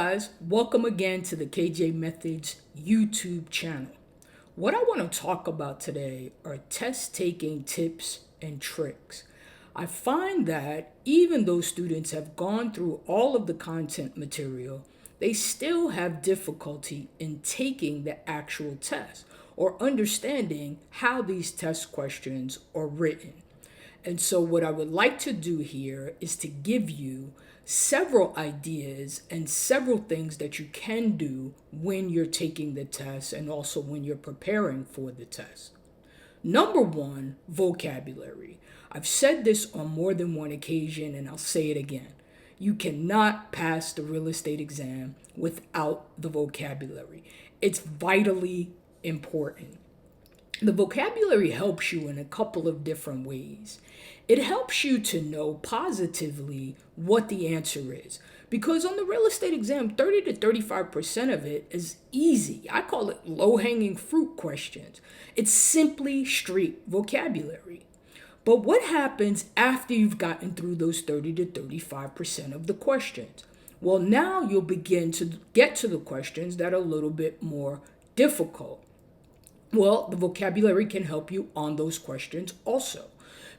guys, welcome again to the KJ Methods YouTube channel. What I want to talk about today are test taking tips and tricks. I find that even though students have gone through all of the content material, they still have difficulty in taking the actual test or understanding how these test questions are written. And so what I would like to do here is to give you several ideas and several things that you can do when you're taking the test and also when you're preparing for the test. Number one, vocabulary. I've said this on more than one occasion and I'll say it again. You cannot pass the real estate exam without the vocabulary. It's vitally important. The vocabulary helps you in a couple of different ways. It helps you to know positively what the answer is. Because on the real estate exam, 30 to 35% of it is easy. I call it low-hanging fruit questions. It's simply straight vocabulary. But what happens after you've gotten through those 30 to 35% of the questions? Well, now you'll begin to get to the questions that are a little bit more difficult. Well, the vocabulary can help you on those questions also.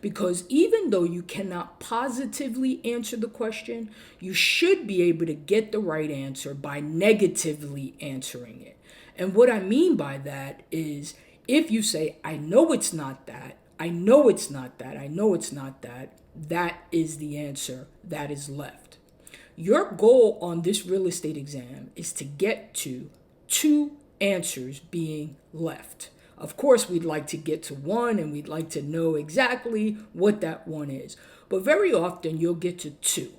Because even though you cannot positively answer the question, you should be able to get the right answer by negatively answering it. And what I mean by that is if you say, I know it's not that, I know it's not that, I know it's not that, that is the answer that is left. Your goal on this real estate exam is to get to two answers being left. Of course, we'd like to get to one and we'd like to know exactly what that one is. But very often you'll get to two.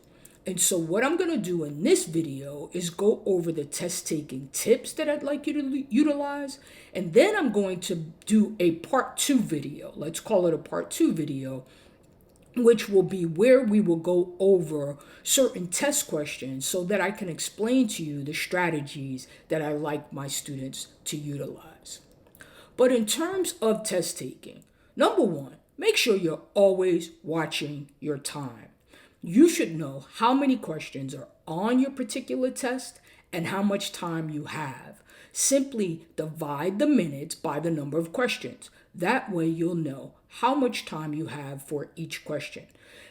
And so what I'm going to do in this video is go over the test taking tips that I'd like you to utilize. And then I'm going to do a part 2 video. Let's call it a part 2 video, which will be where we will go over certain test questions so that I can explain to you the strategies that I like my students to utilize. But in terms of test taking, number one, make sure you're always watching your time. You should know how many questions are on your particular test and how much time you have. Simply divide the minutes by the number of questions. That way you'll know how much time you have for each question.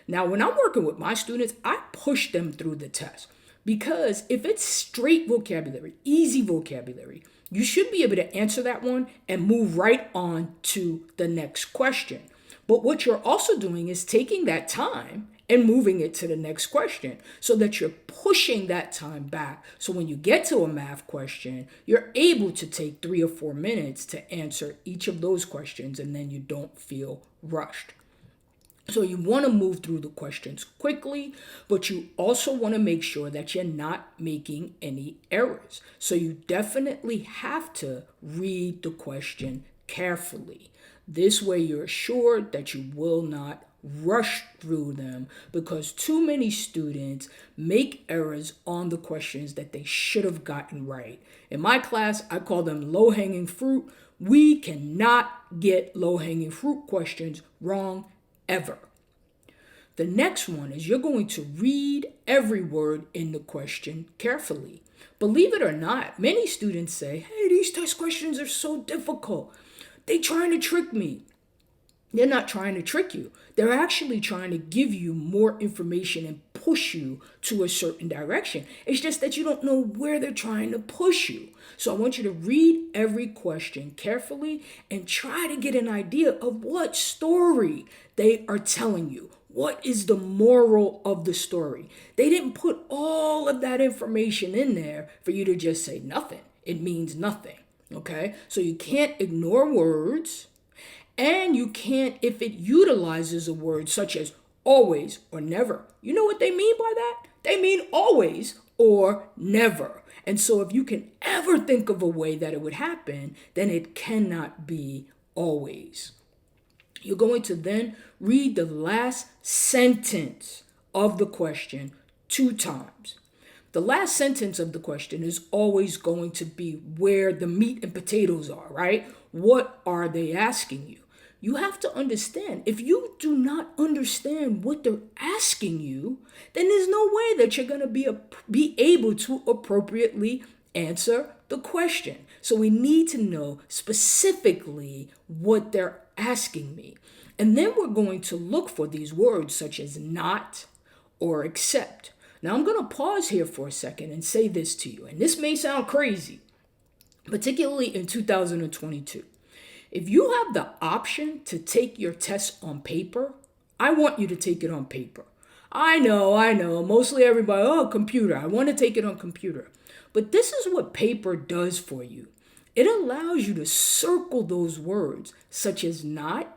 Now, when I'm working with my students, I push them through the test because if it's straight vocabulary, easy vocabulary, you should be able to answer that one and move right on to the next question. But what you're also doing is taking that time and moving it to the next question so that you're pushing that time back. So when you get to a math question, you're able to take 3 or 4 minutes to answer each of those questions and then you don't feel rushed. So you want to move through the questions quickly, but you also want to make sure that you're not making any errors. So you definitely have to read the question carefully. This way you're assured that you will not rush through them because too many students make errors on the questions that they should have gotten right. In my class, I call them low-hanging fruit. We cannot get low-hanging fruit questions wrong ever. The next one is you're going to read every word in the question carefully. Believe it or not, many students say, hey, these test questions are so difficult. They're trying to trick me. They're not trying to trick you. They're actually trying to give you more information and push you to a certain direction. It's just that you don't know where they're trying to push you. So I want you to read every question carefully and try to get an idea of what story they are telling you. What is the moral of the story? They didn't put all of that information in there for you to just say nothing. It means nothing. Okay? So you can't ignore words. And you can't if it utilizes a word such as always or never. You know what they mean by that? They mean always or never. And so if you can ever think of a way that it would happen, then it cannot be always. You're going to then read the last sentence of the question 2 times. The last sentence of the question is always going to be where the meat and potatoes are, right? What are they asking you? you have to understand, if you do not understand what they're asking you, then there's no way that you're going to be able to appropriately answer the question. So we need to know specifically what they're asking me. And then we're going to look for these words such as not or except. Now I'm going to pause here for a second and say this to you. And this may sound crazy, particularly in 2022. If you have the option to take your test on paper, I want you to take it on paper. I know. Mostly everybody, oh, computer. I want to take it on computer. But this is what paper does for you. It allows you to circle those words such as not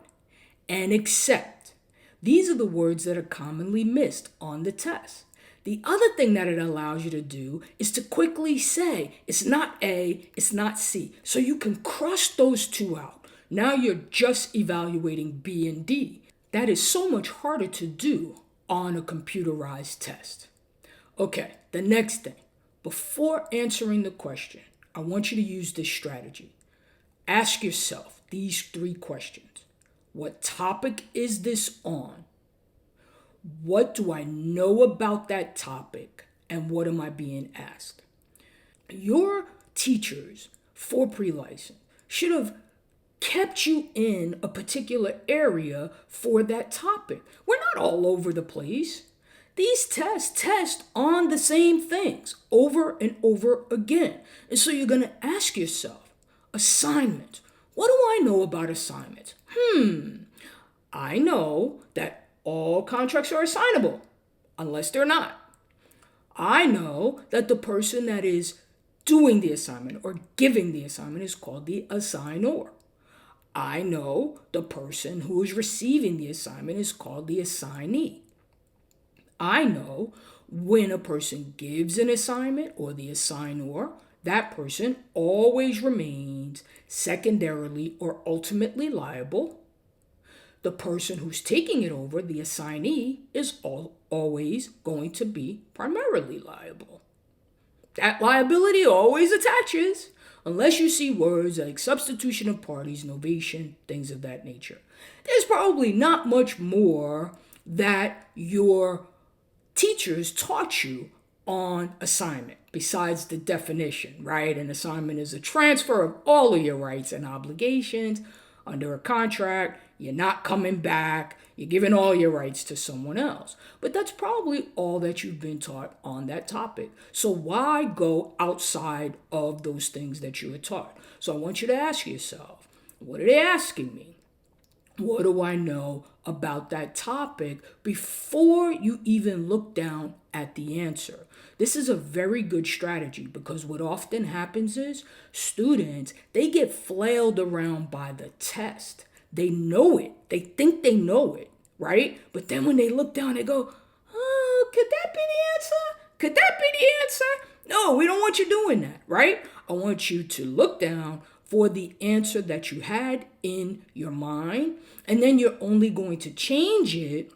and except. These are the words that are commonly missed on the test. The other thing that it allows you to do is to quickly say, it's not A, it's not C. So you can cross those two out. Now you're just evaluating B and D. That is so much harder to do on a computerized test. Okay, the next thing. Before answering the question, I want you to use this strategy. Ask yourself these 3 questions. What topic is this on? What do I know about that topic? And what am I being asked? Your teachers for pre-license should have kept you in a particular area for that topic. We're not all over the place. These tests test on the same things over and over again. And so you're going to ask yourself, assignments. What do I know about assignments? I know that all contracts are assignable, unless they're not. I know that the person that is doing the assignment or giving the assignment is called the assignor. I know the person who is receiving the assignment is called the assignee. I know when a person gives an assignment or the assignor, that person always remains secondarily or ultimately liable. The person who's taking it over, the assignee, is always going to be primarily liable. That liability always attaches, unless you see words like substitution of parties, novation, things of that nature. There's probably not much more that your teachers taught you on assignment besides the definition, right? An assignment is a transfer of all of your rights and obligations under a contract. You're not coming back. You're giving all your rights to someone else. But that's probably all that you've been taught on that topic. So why go outside of those things that you were taught? So I want you to ask yourself, what are they asking me? What do I know about that topic before you even look down at the answer? This is a very good strategy because what often happens is students, they get flailed around by the test. They know it. They think they know it, right? But then when they look down, they go, oh, could that be the answer? Could that be the answer? No, we don't want you doing that, right? I want you to look down for the answer that you had in your mind, and then you're only going to change it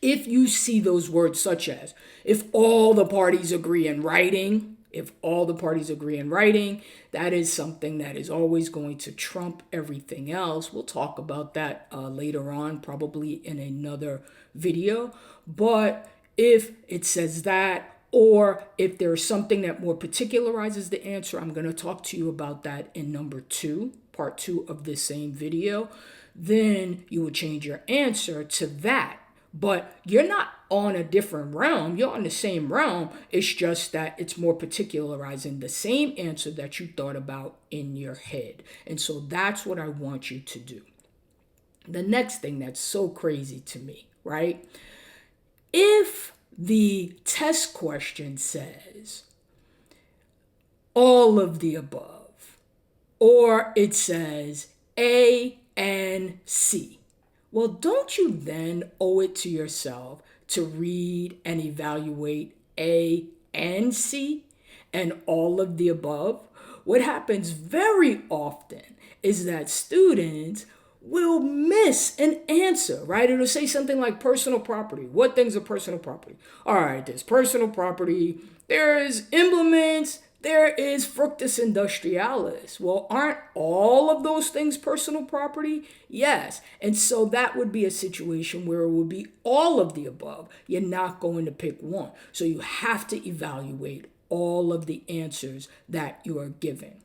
if you see those words such as, if all the parties agree in writing, that is something that is always going to trump everything else. We'll talk about that later on, probably in another video. But if it says that, or if there's something that more particularizes the answer, I'm going to talk to you about that in number 2, part 2 of this same video. Then you would change your answer to that. But you're not on a different realm. You're on the same realm. It's just that it's more particularizing the same answer that you thought about in your head. And so that's what I want you to do. The next thing that's so crazy to me, right? If the test question says all of the above, or it says A and C, well, don't you then owe it to yourself to read and evaluate A and C and all of the above? What happens very often is that students will miss an answer, right? It'll say something like personal property. What things are personal property? All right, there's personal property, there's implements, There is fructus industrialis. Well, aren't all of those things personal property? Yes. And so that would be a situation where it would be all of the above. You're not going to pick one. So you have to evaluate all of the answers that you are given.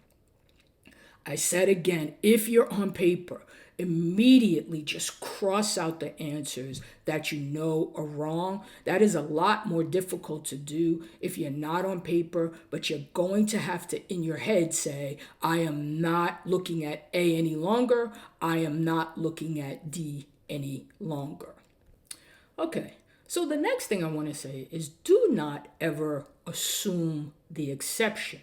I said again, if you're on paper, immediately just cross out the answers that you know are wrong. That is a lot more difficult to do if you're not on paper, but you're going to have to, in your head, say, I am not looking at A any longer. I am not looking at D any longer. Okay, so the next thing I want to say is do not ever assume the exception.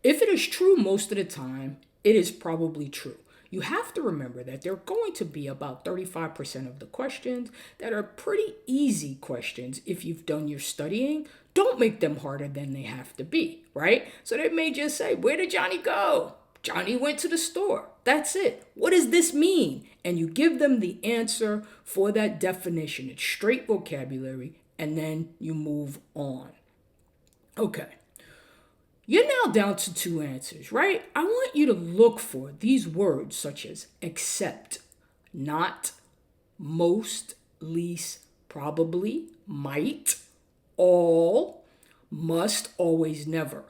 If it is true most of the time, it is probably true. You have to remember that there are going to be about 35% of the questions that are pretty easy questions if you've done your studying. Don't make them harder than they have to be, right? So they may just say, where did Johnny go? Johnny went to the store. That's it. What does this mean? And you give them the answer for that definition. It's straight vocabulary, and then you move on. Okay. You're now down to two answers, right? I want you to look for these words such as except, not, most, least, probably, might, all, must, always, never.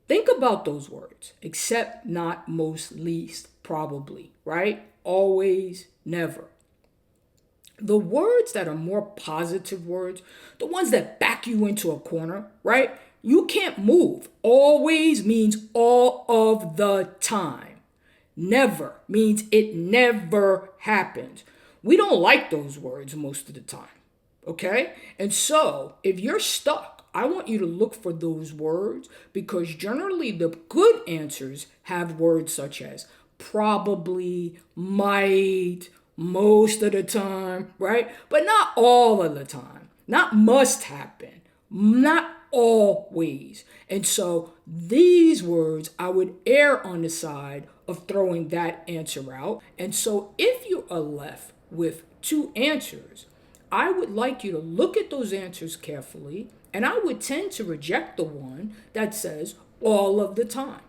Think about those words. Except, not, most, least, probably, right? Always, never. The words that are more positive words, the ones that back you into a corner, right? You can't move. Always means all of the time. Never means it never happens. We don't like those words most of the time, okay? And so if you're stuck, I want you to look for those words because generally the good answers have words such as probably, might, most of the time, right? But not all of the time. Not must happen. Not always. And so these words, I would err on the side of throwing that answer out. And so if you are left with two answers, I would like you to look at those answers carefully, and I would tend to reject the one that says all of the time,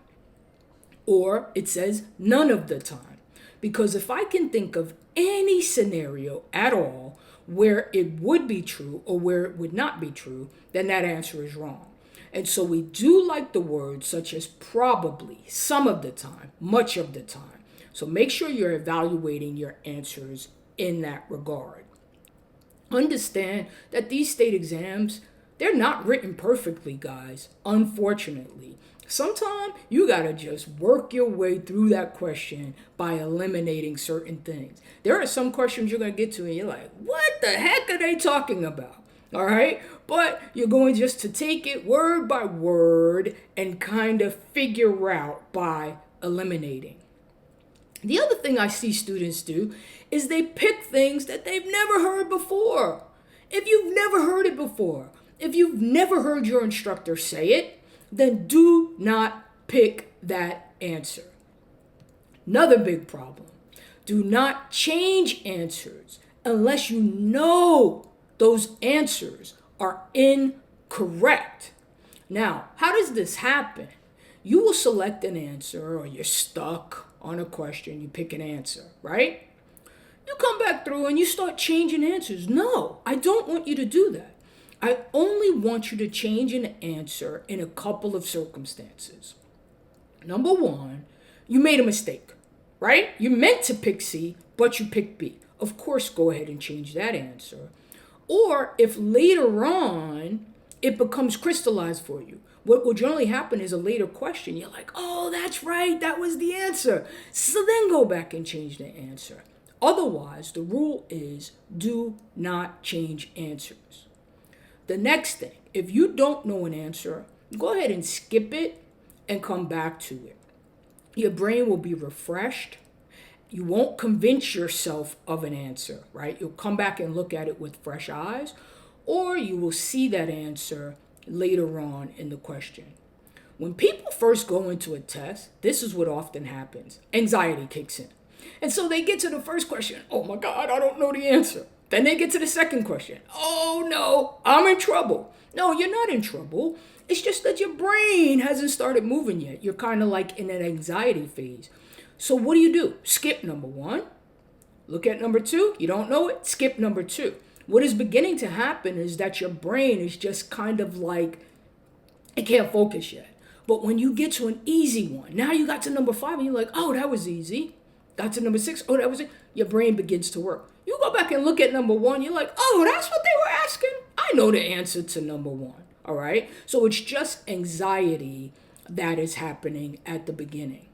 or it says none of the time. Because if I can think of any scenario at all where it would be true or where it would not be true, then that answer is wrong. And so we do like the words such as probably, some of the time, much of the time. So make sure you're evaluating your answers in that regard. Understand that these state exams, they're not written perfectly, guys, unfortunately. Sometimes you gotta just work your way through that question by eliminating certain things. There are some questions you're gonna get to and you're like, what the heck are they talking about? All right, but you're going just to take it word by word and kind of figure out by eliminating. The other thing I see students do is they pick things that they've never heard before. If you've never heard it before, if you've never heard your instructor say it, then do not pick that answer. Another big problem. Do not change answers unless you know those answers are incorrect. Now, how does this happen? You will select an answer or you're stuck on a question, you pick an answer, right? You come back through and you start changing answers. No, I don't want you to do that. I only want you to change an answer in a couple of circumstances. Number one, you made a mistake, right? You meant to pick C, but you picked B. Of course, go ahead and change that answer. Or if later on it becomes crystallized for you, what will generally happen is a later question. You're like, oh, that's right, that was the answer. So then go back and change the answer. Otherwise, the rule is do not change answers. The next thing, if you don't know an answer, go ahead and skip it and come back to it. Your brain will be refreshed. You won't convince yourself of an answer, right? You'll come back and look at it with fresh eyes, or you will see that answer later on in the question. When people first go into a test, this is what often happens. Anxiety kicks in. And so they get to the first question. Oh my God, I don't know the answer. Then they get to the second question. Oh no, I'm in trouble. No, you're not in trouble. It's just that your brain hasn't started moving yet. You're kind of like in an anxiety phase. So what do? Skip number one. Look at number two. You don't know it? Skip number two. What is beginning to happen is that your brain is just kind of like, it can't focus yet. But when you get to an easy one, now you got to number five and you're like, oh, that was easy. Got to number six, oh, that was it. Your brain begins to work. You go back and look at number one, you're like, oh, that's what they were asking. I know the answer to number one, all right? So it's just anxiety that is happening at the beginning.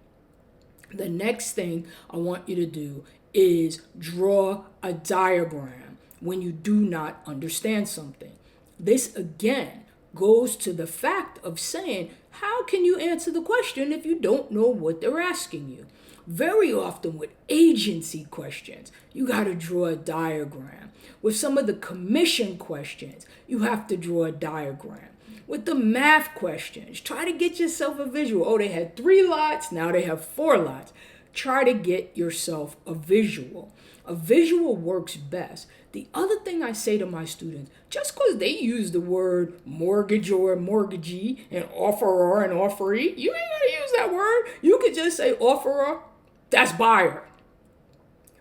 The next thing I want you to do is draw a diagram when you do not understand something. This, again, goes to the fact of saying, how can you answer the question if you don't know what they're asking you? Very often with agency questions, you got to draw a diagram. With some of the commission questions, you have to draw a diagram. With the math questions, try to get yourself a visual. Oh, they had 3 lots, now they have 4 lots. Try to get yourself a visual. A visual works best. The other thing I say to my students, just because they use the word mortgage or mortgagee and offeror and offeree, you ain't got to use that word. You could just say offeror, that's buyer,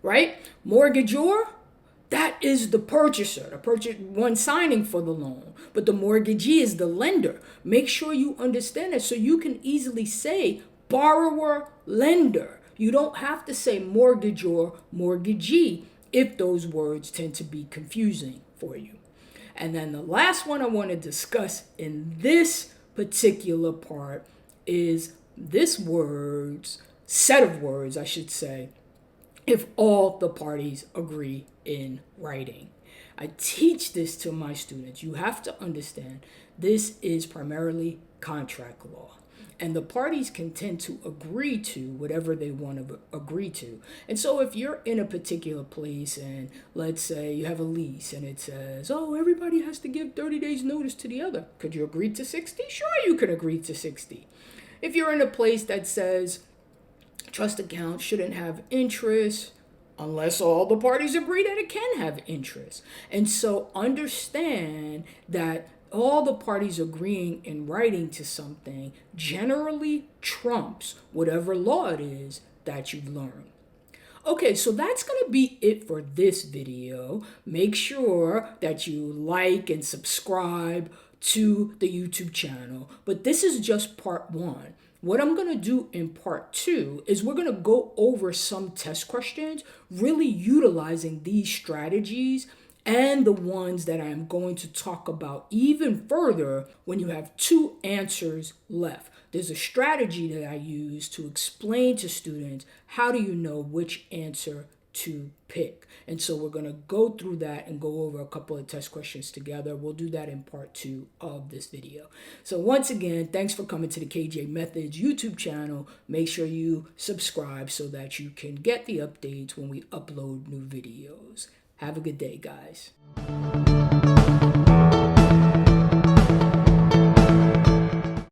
right? Mortgagor, that is the purchaser, one signing for the loan. But the mortgagee is the lender. Make sure you understand it so you can easily say borrower, lender. You don't have to say mortgagor, mortgagee if those words tend to be confusing for you. And then the last one I want to discuss in this particular part is this set of words, I should say, if all the parties agree in writing. I teach this to my students. You have to understand this is primarily contract law. And the parties can tend to agree to whatever they want to agree to. And so if you're in a particular place and let's say you have a lease and it says, oh, everybody has to give 30 days notice to the other. Could you agree to 60? Sure, you could agree to 60. If you're in a place that says trust account shouldn't have interest unless all the parties agree that it can have interest. And so understand that all the parties agreeing in writing to something generally trumps whatever law it is that you've learned. Okay, so that's going to be it for this video. Make sure that you like and subscribe to the YouTube channel. But this is just part 1. What I'm going to do in part 2 is we're going to go over some test questions, really utilizing these strategies and the ones that I'm going to talk about even further when you have 2 answers left. There's a strategy that I use to explain to students how do you know which answer to pick. And so we're going to go through that and go over a couple of test questions together. We'll do that in part 2 of this video. So once again, thanks for coming to the KJ Methods YouTube channel. Make sure you subscribe so that you can get the updates when we upload new videos. Have a good day, guys.